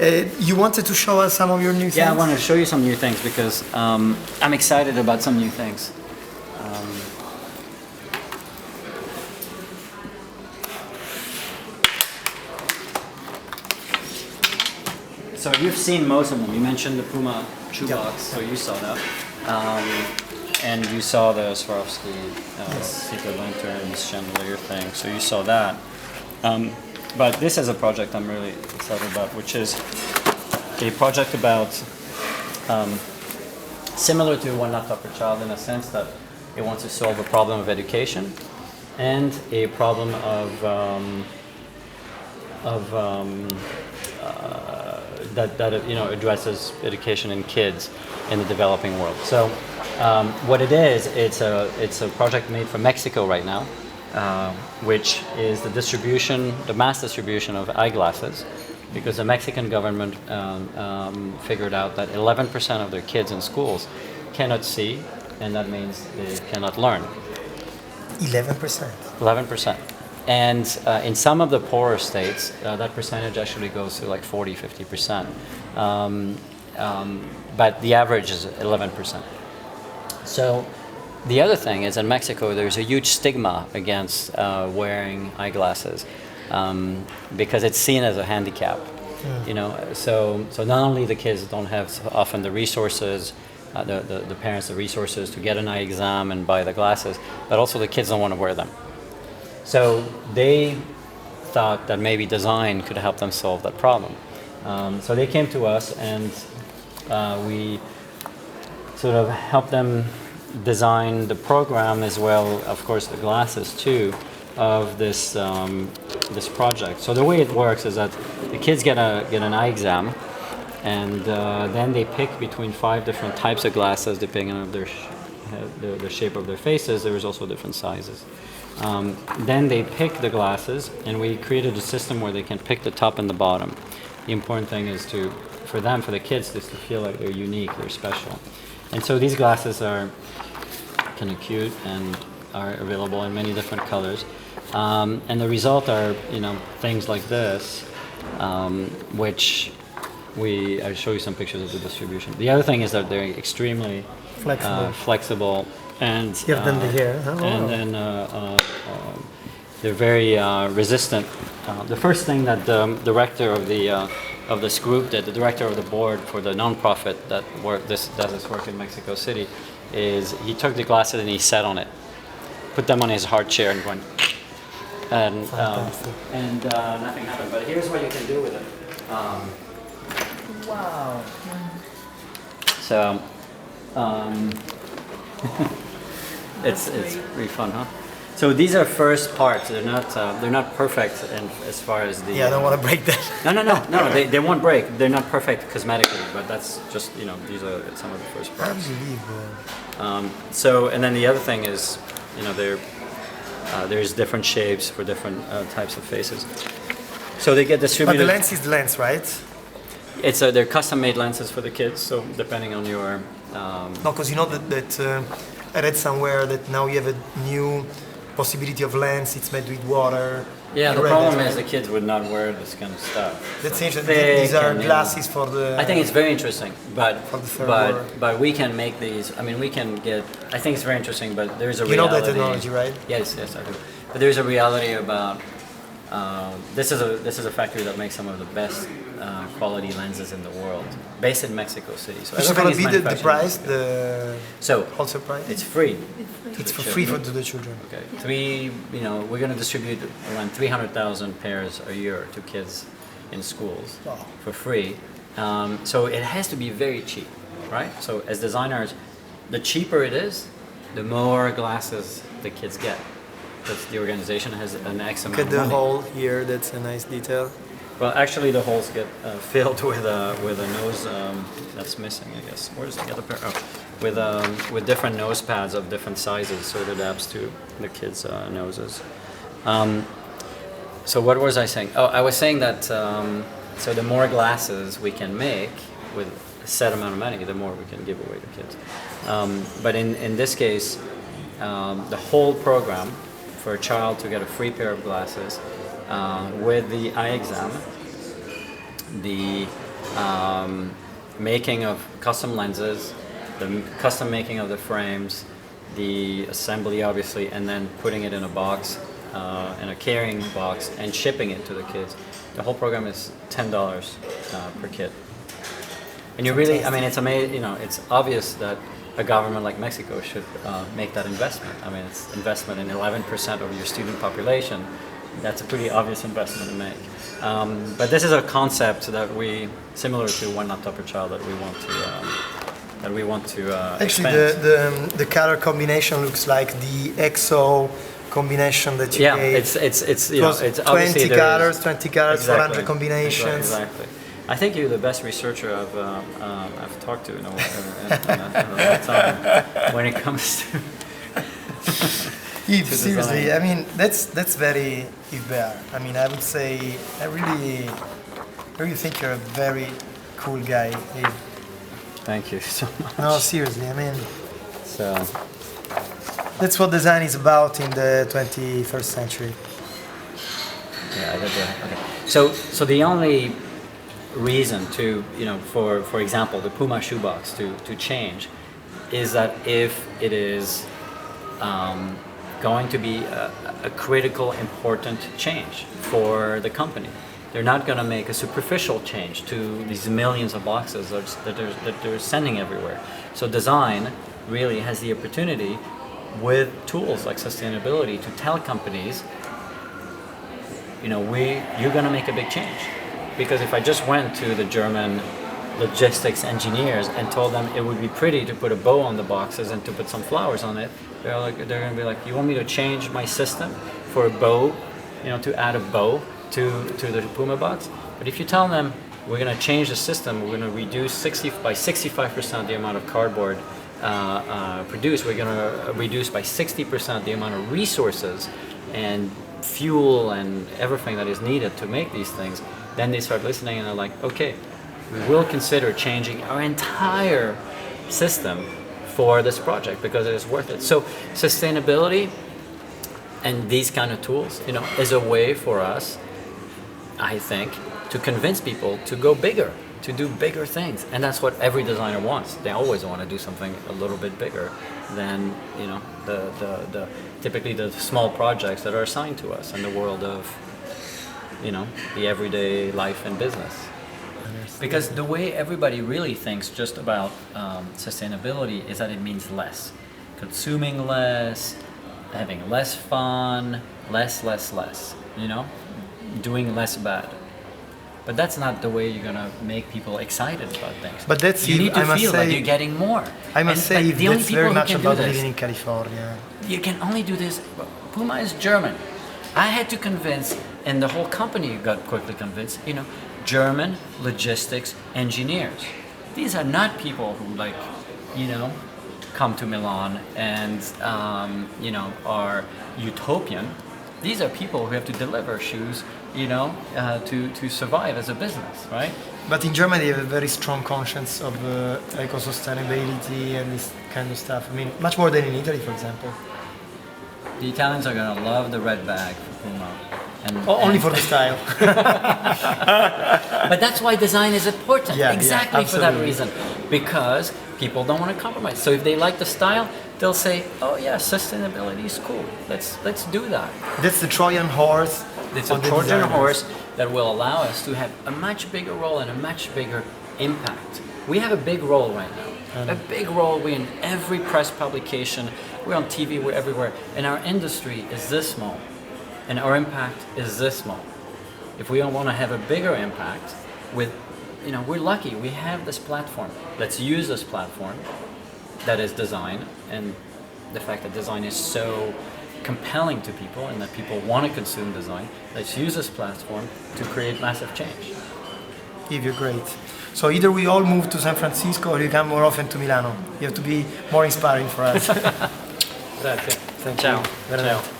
You wanted to show us some of your new things? Yeah, I wanted to show you some new things because I'm excited about some new things. So you've seen most of them. You mentioned the Puma shoebox, so you saw that. And you saw the Swarovski secret lanterns chandelier thing, so you saw that. But this is a project I'm really excited about, which is a project about similar to One Laptop Per Child in a sense that it wants to solve a problem of education and a problem that addresses education in kids in the developing world. So what it is, it's a project made for Mexico right now, which is the mass distribution of eyeglasses, because the Mexican government figured out that 11% of their kids in schools cannot see, and that means they cannot learn. 11%. 11%. And in some of the poorer states, that percentage actually goes to like 40, 50%. But the average is 11%. So the other thing is in Mexico, there's a huge stigma against wearing eyeglasses because it's seen as a handicap. So not only the kids don't have often the resources, the parents the resources to get an eye exam and buy the glasses, but also the kids don't want to wear them. So they thought that maybe design could help them solve that problem. So they came to us and we sort of helped them design the program as well, of course, the glasses too, of this this project. So the way it works is that the kids get an eye exam, and then they pick between 5 different types of glasses depending on the shape of their faces. There is also different sizes. Then they pick the glasses, and we created a system where they can pick the top and the bottom. The important thing is for the kids, is to feel like they're unique, they're special. And so these glasses are kind of cute and are available in many different colors. And the result are, things like this, which I'll show you some pictures of the distribution. The other thing is that they're extremely flexible. And Give them the hair. Oh. And then they're very resistant. The first thing that the director of this group did, the director of the board for the nonprofit that does this work in Mexico City, is he took the glasses and he sat on it, put them on his hard chair and went, and nothing happened. But here's what you can do with it. Wow. So. It's pretty fun, huh? So these are first parts. They're not perfect as far as the. Yeah, I don't want to break that. No. They won't break. They're not perfect cosmetically, but that's just these are some of the first parts. Unbelievable. So and then the other thing is, there's different shapes for different types of faces. So they get distributed. But the lens is the lens, right? They're custom-made lenses for the kids. So depending on your. No, because that I read somewhere that now you have a new possibility of lens. It's made with water. Yeah, the problem is the kids would not wear this kind of stuff. That's interesting. These are glasses for the. I think it's very interesting, but for the third world. But we can make these. I mean, we can get. I think it's very interesting, but there's a reality. You know that technology, right? Yes, I do. But there's a reality about. This is a factory that makes some of the best quality lenses in the world, based in Mexico City. So which is going to be the price, the wholesale price? It's free. It's for free for the children. Okay. We're going to distribute around 300,000 pairs a year to kids in schools for free. So it has to be very cheap, right? So as designers, the cheaper it is, the more glasses the kids get. Because the organization has an X amount of money. Look at the hole here, that's a nice detail. Well, actually the holes get filled with a nose that's missing, I guess. Where's the other pair? Oh, with different nose pads of different sizes, so it adapts to the kids' noses. So what was I saying? Oh, I was saying that so the more glasses we can make with a set amount of money, the more we can give away to kids. But in this case, the whole program for a child to get a free pair of glasses with the eye exam, making of custom lenses, the custom making of the frames, the assembly obviously, and then putting it in a box, in a carrying box, and shipping it to the kids. The whole program is $10 per kid. And you really, I mean, it's amazing. You know, it's obvious that a government like Mexico should make that investment. I mean, it's investment in 11% of your student population. That's a pretty obvious investment to make. But this is a concept that similar to One Laptop Per Child, that we want to Actually, expand. the color combination looks like the EXO combination that you gave. It's you know, it's 20 colors, exactly, 400 combinations. Exactly. I think you're the best researcher I've talked to in a long time when it comes to. Yves, seriously, I mean, that's very Yves Béhar. I mean, I would say, I really think you're a very cool guy, Yves. Thank you so much. No, seriously, I mean, So, that's what design is about in the 21st century. yeah, okay. So the only reason to, you know, for example, the Puma shoebox to change is that if it is going to be a critical, important change for the company. They're not going to make a superficial change to these millions of boxes that they're sending everywhere. So design really has the opportunity with tools like sustainability to tell companies, you know, you're going to make a big change. Because if I just went to the German logistics engineers and told them it would be pretty to put a bow on the boxes and to put some flowers on it, they're going to be like, you want me to change my system for a bow, you know, to add a bow to the Puma box? But if you tell them we're going to change the system, we're going to reduce by 65% the amount of cardboard produced, we're going to reduce by 60% the amount of resources and fuel and everything that is needed to make these things, then they start listening and they're like, okay, we will consider changing our entire system for this project because it is worth it. So sustainability and these kind of tools, you know, is a way for us, I think, to convince people to go bigger, to do bigger things. And that's what every designer wants. They always want to do something a little bit bigger than, you know, the typically the small projects that are assigned to us in the world of, you know, the everyday life and business. Because the way everybody really thinks just about sustainability is that it means less. Consuming less, having less fun, less, you know? Doing less bad. But that's not the way you're going to make people excited about things. But that's, you need to I must feel say, like you're getting more. I must say, the only that's people very who much can about do this, living in California. you can only do this. Puma is German. I had to convince, and the whole company got quickly convinced, you know, German logistics engineers. These are not people who, like, you know, come to Milan and, you know, are utopian. These are people who have to deliver shoes, you know, to survive as a business, right? But in Germany, they have a very strong conscience of eco-sustainability and this kind of stuff. I mean, much more than in Italy, for example. The Italians are going to love the red bag for Puma. Only for the style. But that's why design is important. Yeah, exactly, yeah, for that reason. Because people don't want to compromise. So if they like the style, they'll say, oh yeah, sustainability is cool. Let's do that. That's the Trojan horse. It's a Trojan horse that will allow us to have a much bigger role and a much bigger impact. We have a big role right now. A big role. We're in every press publication. We're on TV. We're everywhere. And our industry is this small. And our impact is this small. If we don't want to have a bigger impact, you know, we're lucky. We have this platform. Let's use this platform that is design, and the fact that design is so compelling to people and that people want to consume design. Let's use this platform to create massive change. Yves, you're great. So either we all move to San Francisco or you come more often to Milano. You have to be more inspiring for us. Grazie. Thank Ciao. you. Veramente. Ciao.